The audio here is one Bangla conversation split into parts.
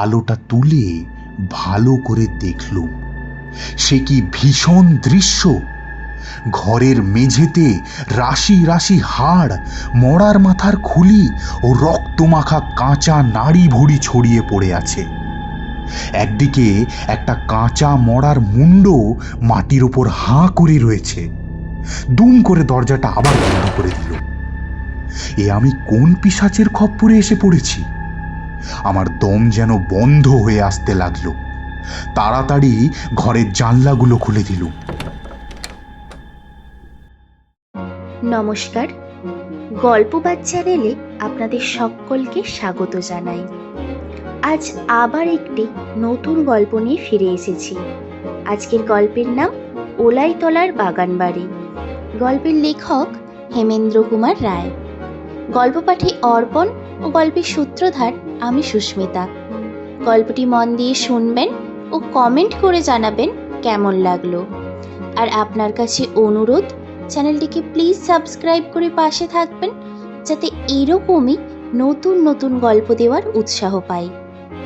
আলোটা তুলে ভালো করে দেখলুম, সে কি ভীষণ দৃশ্য! ঘরের মেঝেতে রাশি রাশি হাড়, মরার মাথার খুলি ও রক্তমাখা কাঁচা নাড়ি ভুড়ি ছড়িয়ে পড়ে আছে। একদিকে একটা কাঁচা মরার মুন্ড মাটির ওপর হাঁ করে রয়েছে। দুম করে দরজাটা আবার বন্ধ করে দিল। এ আমি কোন পিশাচের খপ্পরে এসে পড়েছি? আমার দম যেন বন্ধ হয়ে আসতে লাগলো। তাড়াতাড়ি ঘরের জানলাগুলো খুলে দিল। নমস্কার, গল্পবাজ চ্যানেলে আপনাদের সকলকে স্বাগত জানাই। আজ আবার একটি নতুন গল্প নিয়ে ফিরে এসেছি। আজকের গল্পের নাম ওলাইতলার বাগানবাড়ি। গল্পের লেখক হেমেন্দ্র কুমার রায়। গল্প পাঠে অর্পণ ও গল্পের সূত্রধার আমি সুস্মিতা। গল্পটি মন দিয়ে শুনবেন ও কমেন্ট করে জানাবেন কেমন লাগলো। আর আপনার কাছে অনুরোধ, চ্যানেলটিকে প্লিজ সাবস্ক্রাইব করে পাশে থাকবেন, যাতে এরকমই নতুন নতুন গল্প দেওয়ার উৎসাহ পাই।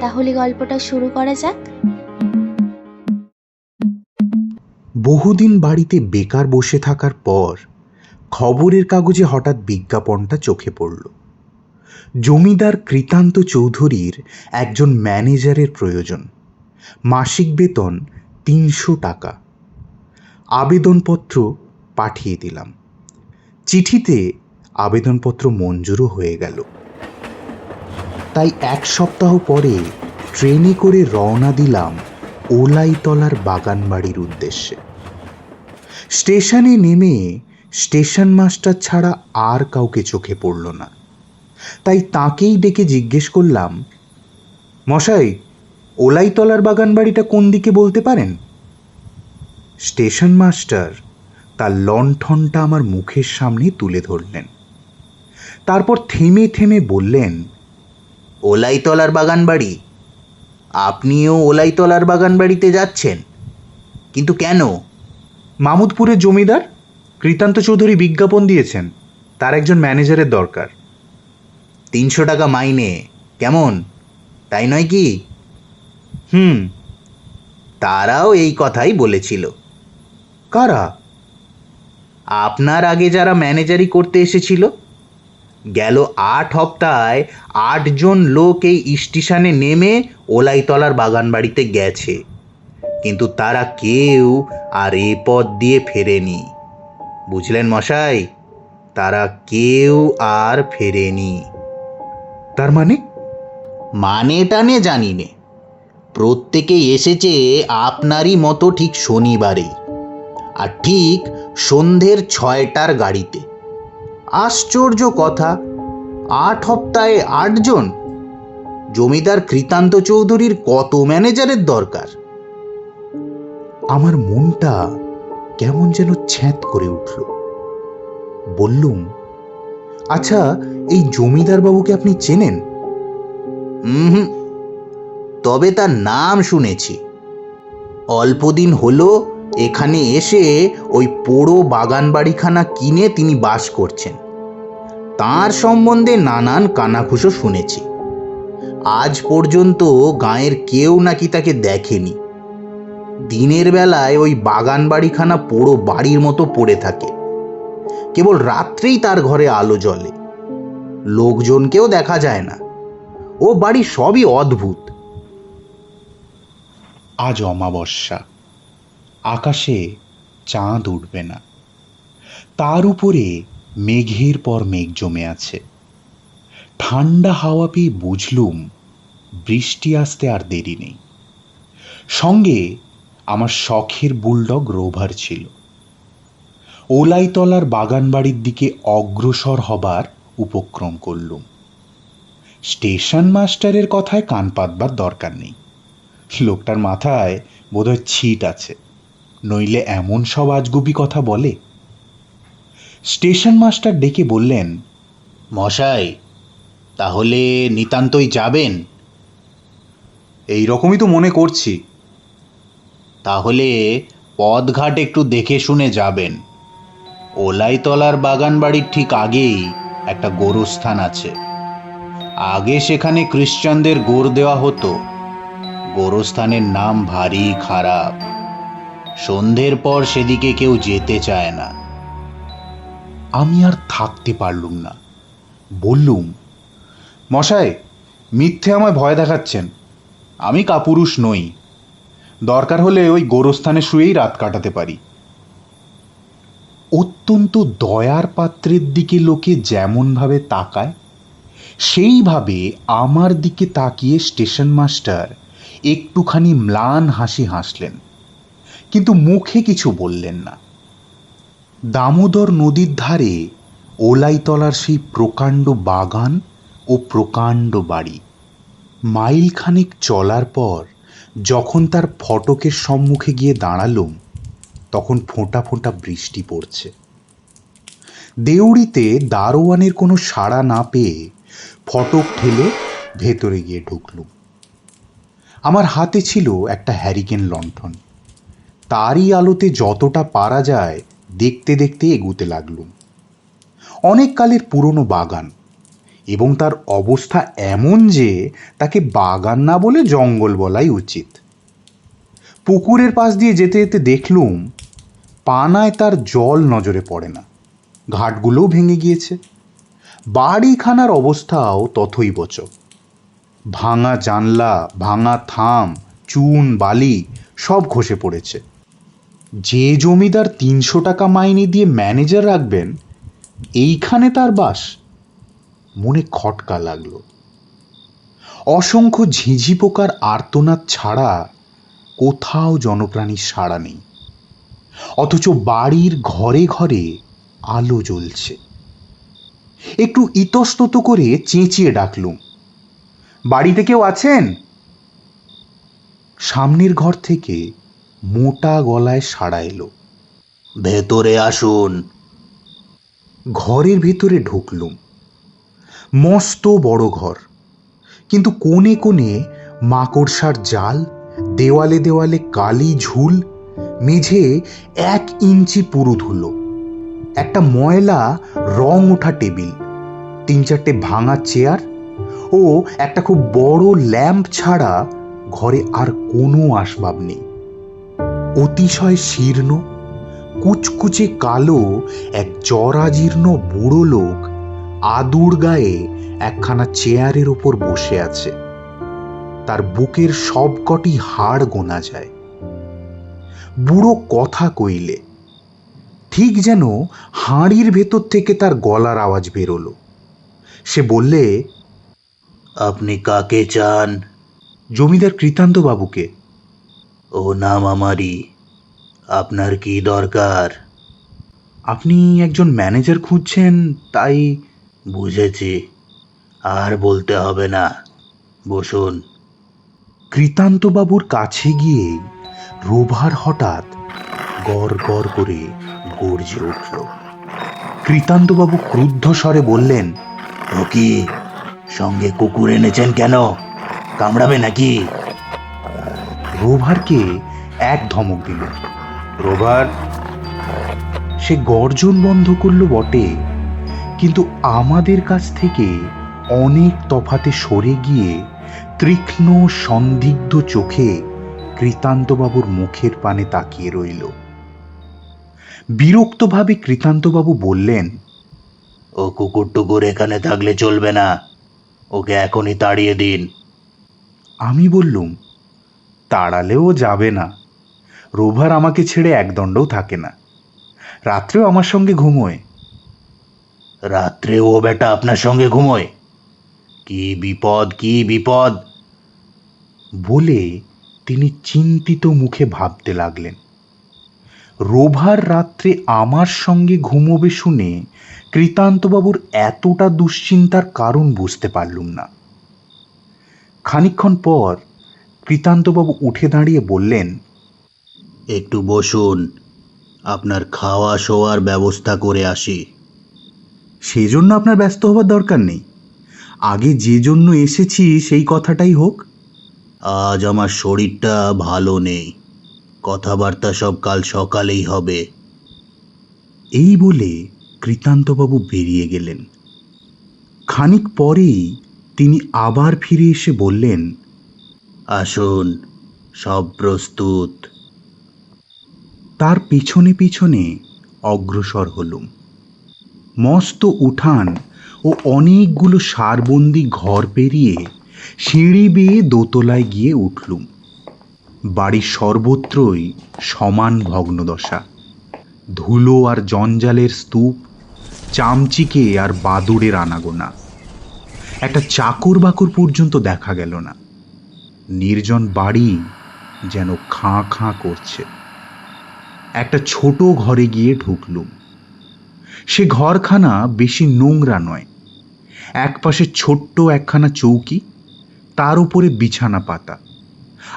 তাহলে গল্পটা শুরু করা যাক। বহুদিন বাড়িতে বেকার বসে থাকার পর খবরের কাগজে হঠাৎ বিজ্ঞাপনটা চোখে পড়ল। জমিদার কৃতান্ত চৌধুরীর একজন ম্যানেজারের প্রয়োজন। মাসিক বেতন ৩০০ টাকা। আবেদনপত্র পাঠিয়ে দিলাম। চিঠিতে আবেদনপত্র মঞ্জুরও হয়ে গেল। তাই ১ সপ্তাহ পরে ট্রেনে করে রওনা দিলাম ওলাইতলার বাগানবাড়ির উদ্দেশ্যে। স্টেশনে নেমে স্টেশন মাস্টার ছাড়া আর কাউকে চোখে পড়ল না। তাই তাকেই ডেকে জিজ্ঞেস করলাম, মশাই, ওলাইতলার বাগানবাড়িটা কোন দিকে বলতে পারেন? স্টেশন মাস্টার তার লণ্ঠনটা আমার মুখের সামনে তুলে ধরলেন। তারপর থেমে থেমে বললেন, ওলাইতলার বাগানবাড়ি? আপনিও ওলাইতলার বাগানবাড়িতে যাচ্ছেন? কিন্তু কেন? মামুদপুরের জমিদার কৃতান্ত চৌধুরী বিজ্ঞাপন দিয়েছেন, তার একজন ম্যানেজারের দরকার। ৩০০ টাকা মাইনে, কেমন, তাই নয় কি? তারাও এই কথাই বলেছিল। কারা? আপনার আগে যারা ম্যানেজারি করতে এসেছিল। গেল ৮ সপ্তাহে ৮ জন লোক এই স্টেশনে নেমে ওলাইতলার বাগানবাড়িতে গেছে, কিন্তু তারা কেউ আর এ পথ দিয়ে ফেরেনি। বুঝলেন মশাই, তারা কেউ আর ফেরেনি। তার মানে টানে জানি নে, প্রত্যেকে এসেছে আপনারই মতো ঠিক শনিবারেই, আর ঠিক সন্ধ্যের ৬টার গাড়িতে। আশ্চর্য কথা, ৮ সপ্তাহে ৮ জন! জমিদার কৃতান্ত চৌধুরীর কত ম্যানেজারের দরকার? আমার মনটা কেমন যেন ছ্যাঁত করে উঠল। বললুম, আচ্ছা, এই জমিদার বাবুকে আপনি চেনেন? তবে তার নাম শুনেছি। অল্পদিন হলো এখানে এসে ওই পোড়ো বাগান বাড়িখানা কিনে তিনি বাস করছেন। তার সম্বন্ধে নানান কানাঘুষো শুনেছি। আজ পর্যন্ত গাঁয়ের কেউ নাকি তাকে দেখেনি। দিনের বেলায় ওই বাগান বাড়িখানা পোড়ো বাড়ির মতো পড়ে থাকে, কেবল রাত্রেই তার ঘরে আলো জ্বলে। লোকজনকেও দেখা যায় না। ও বাড়ি সবই অদ্ভুত। আজ অমাবস্যা, আকাশে চাঁদ উঠবে না, তার উপরে মেঘের পর মেঘ জমে আছে। ঠান্ডা হাওয়া পেয়ে বুঝলুম বৃষ্টি আসতে আর দেরি নেই। সঙ্গে আমার শখের বুলডগ রোভার ছিল। ওলাইতলার বাগানবাড়ির দিকে অগ্রসর হবার উপক্রম করলুম। স্টেশন মাস্টারের কথায় কান পাতবার দরকার নেই। লোকটার মাথায় বোধহয় ছিট আছে, নইলে এমন সব আজগুবি কথা বলে। স্টেশন মাস্টার ডেকে বললেন, মশাই, তাহলে নিতান্তই যাবেন? এই রকমই তো মনে করছি। তাহলে পথঘাট একটু দেখে শুনে যাবেন। ওলাইতলার বাগান বাড়ির ঠিক আগেই একটা গোরস্থান আছে, আগে সেখানে খ্রিস্টানদের গোর দেওয়া হতো। গোরস্থানের নাম ভারী খারাপ, সন্ধ্যের পর সেদিকে কেউ যেতে চায় না। আমি আর থাকতে পারলুম না, বললুম, মশাই, মিথ্যে আমায় ভয় দেখাচ্ছেন। আমি কাপুরুষ নই, দরকার হলে ওই গোরস্থানে শুয়েই রাত কাটাতে পারি। অত্যন্ত দয়ার পাত্রের দিকে লোকে যেমনভাবে তাকায়, সেইভাবে আমার দিকে তাকিয়ে স্টেশন মাস্টার একটুখানি ম্লান হাসি হাসলেন, কিন্তু মুখে কিছু বললেন না। দামোদর নদীর ধারে ওলাইতলার সেই প্রকাণ্ড বাগান ও প্রকাণ্ড বাড়ি। মাইলখানেক চলার পর যখন তার ফটকের সম্মুখে গিয়ে দাঁড়ালুম, তখন ফোঁটা ফোঁটা বৃষ্টি পড়ছে। দেউড়িতে দারোয়ানের কোনো সাড়া না পেয়ে ফটক ঠেলে ভেতরে গিয়ে ঢুকলুম। আমার হাতে ছিল একটা হ্যারিকেন লণ্ঠন। তারই আলোতে যতটা পারা যায় দেখতে দেখতে এগুতে লাগলুম। অনেক কালের পুরনো বাগান, এবং তার অবস্থা এমন যে তাকে বাগান না বলে জঙ্গল বলাই উচিত। পুকুরের পাশ দিয়ে যেতে যেতে দেখলুম পানায় তার জল নজরে পড়ে না, ঘাটগুলোও ভেঙে গিয়েছে। বাড়িখানার অবস্থাও তথৈবচ। ভাঙা জানলা, ভাঙা থাম, চুন বালি সব খসে পড়েছে। যে জমিদার ৩০০ টাকা মাইনে দিয়ে ম্যানেজার রাখবেন, এইখানে তার বাস? মনে খটকা লাগলো। অসংখ্য ঝিঝি পোকার আর্তনাদ ছাড়া কোথাও জনপ্রাণীর সাড়া নেই, অথচ বাড়ির ঘরে ঘরে আলো জ্বলছে। একটু ইতস্তত করে চেঁচিয়ে ডাকলুম, বাড়িতে কেউ আছেন? সামনের ঘর থেকে মোটা গলায় সাড়া এলো, ভেতরে আসুন। ঘরের ভেতরে ঢুকলুম। মস্ত বড় ঘর, কিন্তু কোণে কোণে মাকড়সার জাল, দেওয়ালে দেওয়ালে কালি ঝুল, মেঝে ১ ইঞ্চি পুরু ধুলো, একটা ময়লা রং ওঠা টেবিল, ৩-৪টে ভাঙা চেয়ার ও একটা খুব বড় ল্যাম্প ছাড়া ঘরে আর কোনো আসবাব নেই। অতিশয় শীর্ণ, কুচকুচে কালো এক জরাজীর্ণ বুড়ো লোক আদুর গায়ে একখানা চেয়ারের ওপর বসে আছে। তার বুকের সবকটি হাড় গোনা যায়। বুড়ো কথা কইলে ঠিক যেন হাঁড়ির ভেতর থেকে তার গলার আওয়াজ বেরোলো। সে বললে, আপনি কাকে চান? জমিদার কৃতান্ত বাবুকে। ও নাম আমারই, আপনার কি দরকার? আপনি একজন ম্যানেজার খুঁজছেন, তাই। বুঝেছি, আর বলতে হবে না, বসুন। কৃতান্তবাবুর কাছে গিয়ে রোভার হঠাৎ গড় গড় করে গর্জে উঠল। কৃতান্তবাবু ক্রুদ্ধ স্বরে বললেন, ও কি, সঙ্গে কুকুর এনেছেন কেন? কামড়াবে নাকি? রোভারকে এক ধমক দিল। রোভার! সে গর্জন বন্ধ করল বটে, কিন্তু আমাদের কাছ থেকে অনেক তফাতে সরে গিয়ে তীক্ষ্ণ সন্দিগ্ধ চোখে কৃতান্তবাবুর মুখের পানে তাকিয়ে রইল। বিরক্তভাবে কৃতান্তবাবু বললেন, ও কুকুর টুকুর এখানে থাকলে চলবে না, ওকে এখনই তাড়িয়ে দিন। আমি বললুম, তাড়ালেও যাবে না, রোভার আমাকে ছেড়ে একদণ্ডও থাকে না, রাত্রেও আমার সঙ্গে ঘুমোয়। রাত্রে ও বেটা আপনার সঙ্গে ঘুমোয়? কি বিপদ, কি বিপদ! বলে তিনি চিন্তিত মুখে ভাবতে লাগলেন। রোভার রাত্রে আমার সঙ্গে ঘুমোবে শুনে কৃতান্তবাবুর এতটা দুশ্চিন্তার কারণ বুঝতে পারলুম না। খানিকক্ষণ পর কৃতান্তবাবু উঠে দাঁড়িয়ে বললেন, একটু বসুন, আপনার খাওয়া শোয়ার ব্যবস্থা করে আসি। সেজন্য আপনার ব্যস্ত হবার দরকার নেই, আগে যে জন্য এসেছি সেই কথাটাই হোক। আজ আমার শরীরটা ভালো নেই, কথাবার্তা সব কাল সকালেই হবে। এই বলে কৃতান্তবাবু বেরিয়ে গেলেন। খানিক পরেই তিনি আবার ফিরে এসে বললেন, আসুন, সব প্রস্তুত। তার পিছনে পিছনে অগ্রসর হলুম। মস্ত উঠান ও অনেকগুলো সারবন্দি ঘর পেরিয়ে সিঁড়ি বেয়ে দোতলায় গিয়ে উঠলুম। বাড়ির সর্বত্রই সমান ভগ্নদশা, ধুলো আর জঞ্জালের স্তূপ, চামচিকে আর বাদুড়ের আনাগোনা। একটা চাকর বাকর পর্যন্ত দেখা গেল না। নির্জন বাড়ি যেন খাঁ খাঁ করছে। একটা ছোট ঘরে গিয়ে ঢুকলুম। সে ঘরখানা বেশি নোংরা নয়। একপাশে ছোট্ট একখানা চৌকি, তার উপরে বিছানা পাতা,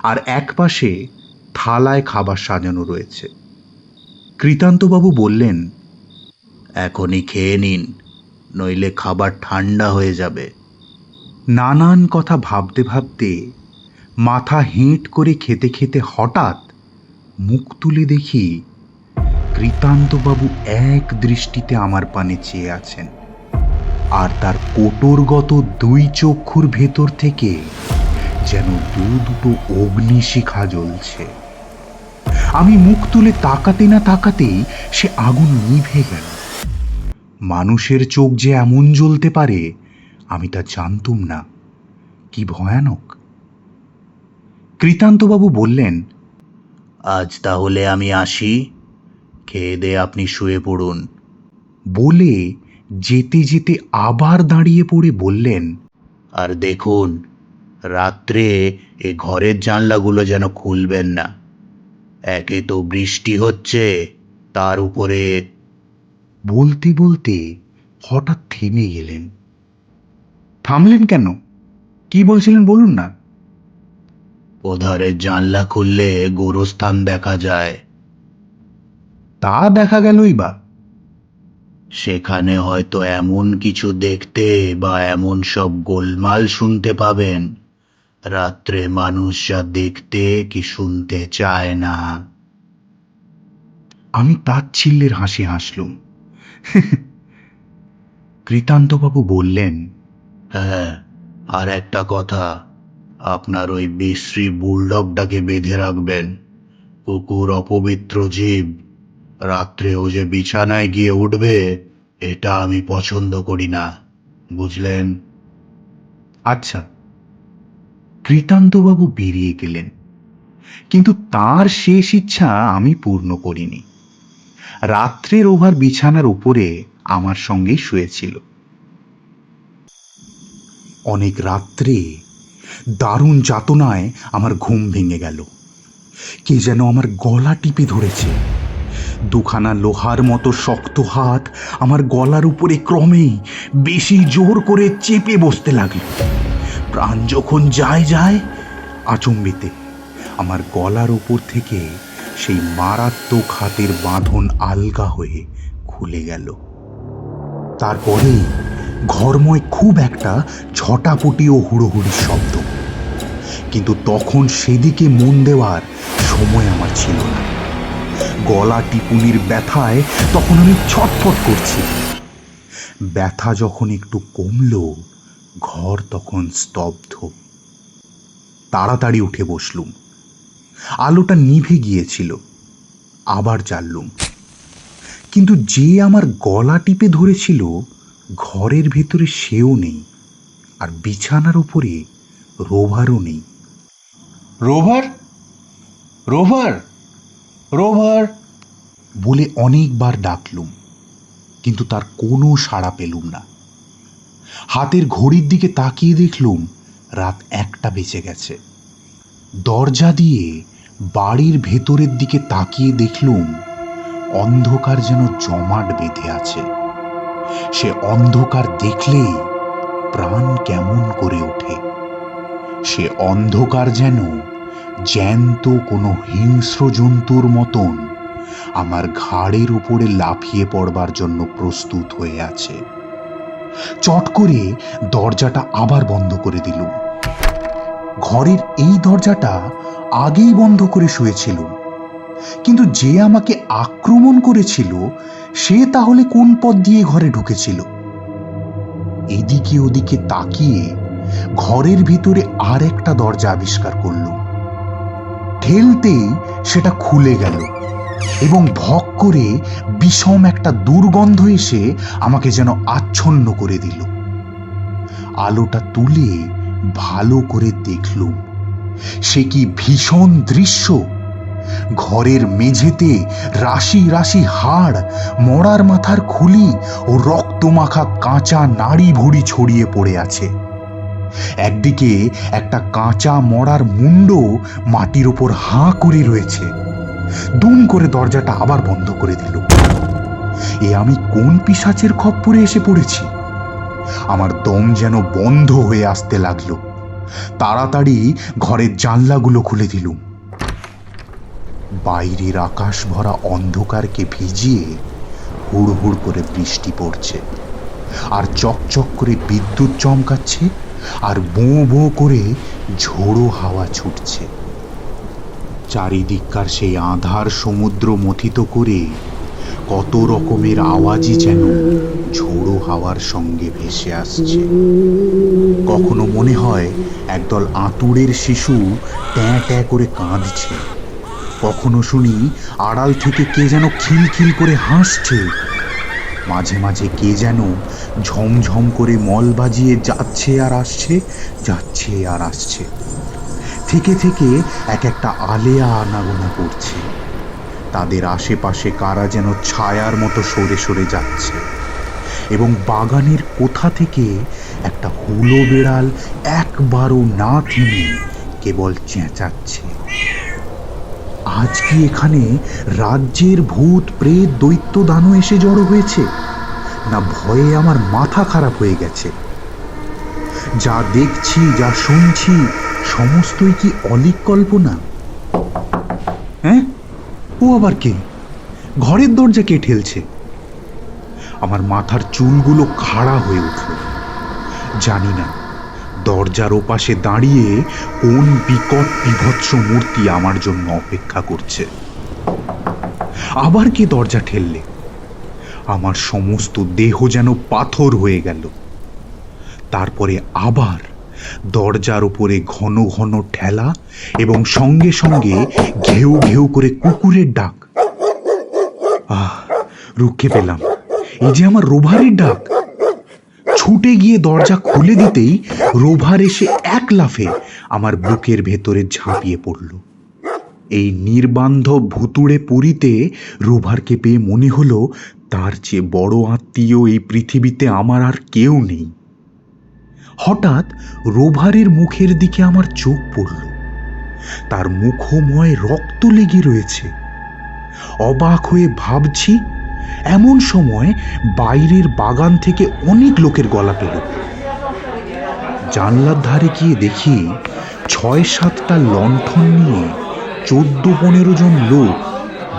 আর একপাশে থালায় খাবার সাজানো রয়েছে। কৃতান্তবাবু বললেন, এখনই খেয়ে নিন, নইলে খাবার ঠান্ডা হয়ে যাবে। নানান কথা ভাবতে ভাবতে, মাথা হেঁট করে খেতে খেতে হঠাৎ মুখ তুলে দেখি কৃতান্তবাবু এক দৃষ্টিতে আমার পানে চেয়ে আছেন, আর তার কোটরগত দুই চক্ষুর ভেতর থেকে যেন দুটো অগ্নিশিখা জ্বলছে। আমি মুখ তুলে তাকাতে না তাকাতেই সে আগুন নিভে গেল। মানুষের চোখ যে এমন জ্বলতে পারে আমি তা জানতুম না। কি ভয়ানক! কৃতান্তবাবু বললেন, আজ তাহলে আমি আসি, খেয়ে দে আপনি শুয়ে পড়ুন। বলে যেতে যেতে আবার দাঁড়িয়ে পড়ে বললেন, আর দেখুন, রাত্রে এ ঘরের জানলাগুলো যেন খুলবেন না। একে তো বৃষ্টি হচ্ছে, তার উপরে। বলতে বলতে হঠাৎ থেমে গেলেন। থামলেন কেন? কি বলছিলেন বলুন না। ওধারের জানলা খুললে গোরস্থান দেখা যায়। তা দেখা গেলই বা। সেখানে হয়তো এমন কিছু দেখতে বা এমন সব গোলমাল শুনতে পাবেন, রাত্রে মানুষ যা দেখতে কি শুনতে চায় না। আমি তাচ্ছিল্যের হাসি হাসলুম। কৃতান্তবাবু বললেন, হ্যাঁ, আর একটা কথা, আপনার ওই বিশ্রী বুলডগটাকে বেঁধে রাখবেন। কুকুর অপবিত্র জীব, রাত্রে ও যে বিছানায় গিয়ে উঠবে, এটা আমি পছন্দ করি না, বুঝলেন? আচ্ছা। কৃতান্তবাবু বেরিয়ে গেলেন, কিন্তু তার শেষ ইচ্ছা আমি পূর্ণ করিনি। রাত্রের ওভার বিছানার উপরে আমার সঙ্গেই শুয়েছিল। অনেক রাত্রে দারুণ যাতনায় আমার ঘুম ভেঙে গেল। কে যেন আমার গলা টিপে ধরেছে। দুখানা লোহার মতো শক্ত হাত আমার গলার উপরে ক্রমেই বেশি জোর করে চেপে বসতে লাগলো। প্রাণ যখন যায় যায়, আচম্বিতে আমার গলার উপর থেকে সেই মারাত্মক হাতের বাঁধন আলগা হয়ে খুলে গেল। তারপরেই ঘরময় খুব একটা ঝটাপটি ও হুড়োহুড়ির শব্দ। কিন্তু তখন সেদিকে মন দেওয়ার সময় আমার ছিল না। গলা টিপুনির ব্যথায় তখন আমি ছটফট করছি। ব্যথা যখন একটু কমল, ঘর তখন স্তব্ধ। তাড়াতাড়ি উঠে বসলুম। আলোটা নিভে গিয়েছিল। আবার জ্বাললুম। কিন্তু যে আমার গলা টিপে ধরেছিল, ঘরের ভেতরে সেও নেই, আর বিছানার উপরে রোভারও নেই। রোভার, রোভার, রোভার বলে অনেকবার ডাকলুম, কিন্তু তার কোনো সাড়া পেলুম না। হাতের ঘড়ির দিকে তাকিয়ে দেখলুম রাত 1টা বেজে গেছে। দরজা দিয়ে বাড়ির ভেতরের দিকে তাকিয়ে দেখলুম অন্ধকার যেন জমাট বেঁধে আছে। সে অন্ধকার দেখলেই প্রাণ কেমন করে ওঠে। সে অন্ধকার যেন জ্যান্ত কোনো হিংস্র জন্তুর মতন আমার ঘাড়ের উপরে লাফিয়ে পড়বার জন্য প্রস্তুত হয়ে আছে। চট করে দরজাটা আবার বন্ধ করে দিলুম। ঘরের এই দরজাটা আগেই বন্ধ করে শুয়েছিলুম, কিন্তু যে আমাকে আক্রমণ করেছিল সে তাহলে কোন পথ দিয়ে ঘরে ঢুকেছিল? এদিকে ওদিকে তাকিয়ে ঘরের ভিতরে আর একটা দরজা আবিষ্কার করলুম। ঠেলতেই সেটা খুলে গেল এবং ভক করে বিষম একটা দুর্গন্ধ এসে আমাকে যেন আচ্ছন্ন করে দিল। আলোটা তুলে ভালো করে দেখলুম, সে কি ভীষণ দৃশ্য! ঘরের মেঝেতে রাশি রাশি হাড়, মরার মাথার খুলি ও রক্তমাখা কাঁচা নাড়ি ভুড়ি ছড়িয়ে পড়ে আছে। একদিকে একটা কাঁচা মরার মুন্ড মাটির ওপর হাঁ করে রয়েছে। দুম করে দরজাটা আবার বন্ধ করে দিল। এ আমি কোন পিশাচের খপ্পরে এসে পড়েছি? আমার দম যেন বন্ধ হয়ে আসতে লাগলো। তাড়াতাড়ি ঘরের জানলাগুলো খুলে দিলুম। বাইরের আকাশ ভরা অন্ধকারকে ভিজিয়ে হুড় হুড় করে বৃষ্টি পড়ছে, আর চকচক করে বিদ্যুৎ চমকাচ্ছে, আর বোঁ বোঁ করে ঝোড়ো হাওয়া ছুটছে। চারিদিককার সেই আঁধার সমুদ্র মথিত করে কত রকমের আওয়াজই যেন ঝোড়ো হাওয়ার সঙ্গে ভেসে আসছে। কখনো মনে হয় একদল আঁতুড়ের শিশু ট্যাঁ ট্যাঁ করে কাঁদছে, কখনো শুনি আড়াল থেকে কে যেন খিলখিল করে হাসছে। মাঝে মাঝে কে যেন ঝমঝম করে মল বাজিয়ে যাচ্ছে আর আসছে, যাচ্ছে আর আসছে। থেকে থেকে এক একটা আলেয়া আনাগোনা করছে। তাদের আশেপাশে কারা যেন ছায়ার মতো সরে সরে যাচ্ছে, এবং বাগানের কোথা থেকে একটা হুলো বেড়াল একবারও না থেমে কেবল চেঁচাচ্ছে। আজ কি এখানে রাজ্যের ভূত প্রেত দৈত্য দানব এসে জড়ো হয়েছে, না ভয়ে আমার মাথা খারাপ হয়ে গেছে? যা দেখছি, যা শুনছি, সমস্তই কি অলীক কল্পনা? হ্যাঁ, ও আবার কে? ঘরের দরজা কে ঠেলছে? আমার মাথার চুলগুলো খাড়া হয়ে উঠল। জানি না দরজার ওপাশে দাঁড়িয়ে কোন বিকট বিভৎস মূর্তি আমার জন্য অপেক্ষা করছে। আবার কে দরজা ঠেললে? আমার সমস্ত দেহ যেন পাথর হয়ে গেল। তারপরে আবার দরজার উপরে ঘন ঘন ঠেলা, এবং সঙ্গে সঙ্গে ঘেউ ঘেউ করে কুকুরের ডাক। রুখে পেলাম, এই যে আমার রোভারের ডাক। ছুটে গিয়ে দরজা খুলে দিতেই রোভার এসে এক লাফে আমার বুকের ভেতরে ঝাঁপিয়ে পড়ল। এই নির্বান্ধব ভুতুড়ে পুরীতে রোভারকে পেয়ে মনে হলো তার চেয়ে বড় আত্মীয় এই পৃথিবীতে আমার আর কেউ নেই। হঠাৎ রোভারের মুখের দিকে আমার চোখ পড়ল। তার মুখময় রক্ত লেগে রয়েছে। অবাক হয়ে ভাবছি, এমন সময় বাইরের বাগান থেকে অনেক লোকের গলা পেল। জানলার ধারে গিয়ে দেখি ৬-৭টা লণ্ঠন নিয়ে ১৪-১৫ জন লোক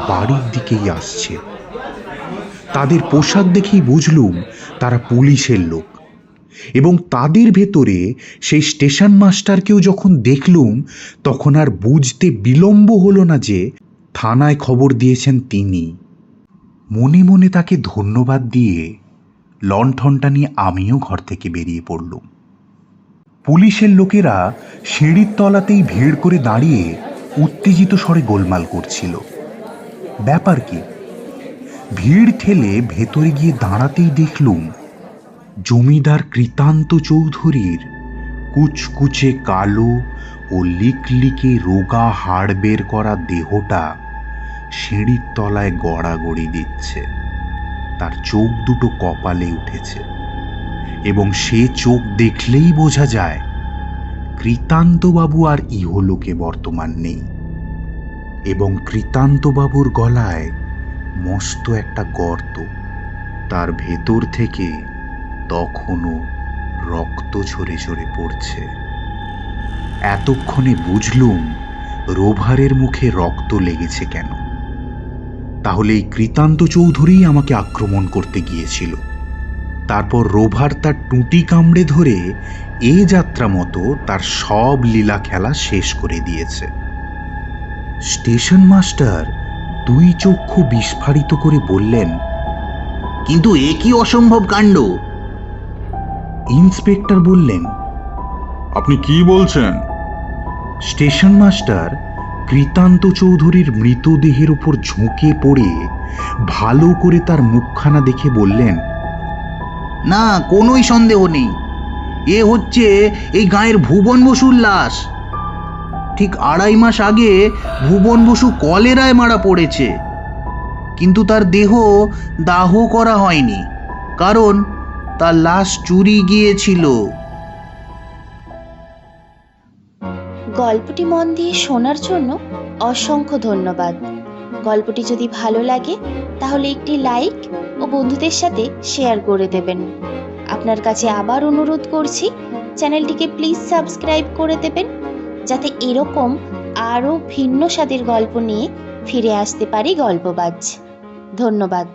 বাড়ির দিকেই আসছে। তাদের পোশাক দেখেই বুঝলুম তারা পুলিশের লোক, এবং তাদের ভেতরে সেই স্টেশন মাস্টারকেও যখন দেখলুম তখন আর বুঝতে বিলম্ব হলো না যে থানায় খবর দিয়েছেন তিনি। মনে মনে তাকে ধন্যবাদ দিয়ে লণ্ঠনটা নিয়ে আমিও ঘর থেকে বেরিয়ে পড়লুম। পুলিশের লোকেরা সিঁড়ির তলাতেই ভিড় করে দাঁড়িয়ে উত্তেজিত স্বরে গোলমাল করছিল। ব্যাপার কি? ভিড় ঠেলে ভেতরে গিয়ে দাঁড়াতেই দেখলুম জমিদার কৃতান্ত চৌধুরীর কুচকুচে কালো ও লিকলিকে রোগা হাড় বের করা দেহটা সিঁড়ির তলায় গড়াগড়ি দিচ্ছে। তার চোখ দুটো কপালে উঠেছে, এবং সে চোখ দেখলেই বোঝা যায় কৃতান্তবাবু আর ইহলোকে বর্তমান নেই। এবং কৃতান্তবাবুর গলায় মস্ত একটা গর্ত, তার ভেতর থেকে তখনও রক্ত ঝরে ঝরে পড়ছে। এতক্ষণে বুঝলুম রোভারের মুখে রক্ত লেগেছে কেন। তাহলে এই কৃতান্ত চৌধুরী আমাকে আক্রমণ করতে গিয়েছিল। তারপর রোভার তার টুটি কামড়ে ধরে এ যাত্রা মতো তার সব লীলা খেলা শেষ করে দিয়েছে। স্টেশন মাস্টার দুই চক্ষু বিস্ফারিত করে বললেন, কিন্তু এ কি অসম্ভব কাণ্ড! ইন্সপেক্টর বললেন, আপনি কি বলছেন? স্টেশন মাস্টার কৃতান্ত চৌধুরীর মৃতদেহের উপর ঝুঁকে পড়ে ভালো করে তার মুখখানা দেখে বললেন, না, কোনোই সন্দেহ নেই, এ হচ্ছে এই গাঁয়ের ভুবন বসুর লাশ। ঠিক 2.5 মাস আগে ভুবন বসু কলেরায় মারা পড়েছে, কিন্তু তার দেহ দাহ করা হয়নি, কারণ তার লাশ চুরি গিয়েছিল। গল্পটি মন দিয়ে শোনার জন্য অসংখ্য ধন্যবাদ। গল্পটি যদি ভালো লাগে তাহলে একটি লাইক ও বন্ধুদের সাথে শেয়ার করে দেবেন। আপনার কাছে আবার অনুরোধ করছি, চ্যানেলটিকে প্লিজ সাবস্ক্রাইব করে দেবেন, যাতে এরকম আরও ভিন্ন স্বাদের গল্প নিয়ে ফিরে আসতে পারি গল্পবাজ। ধন্যবাদ।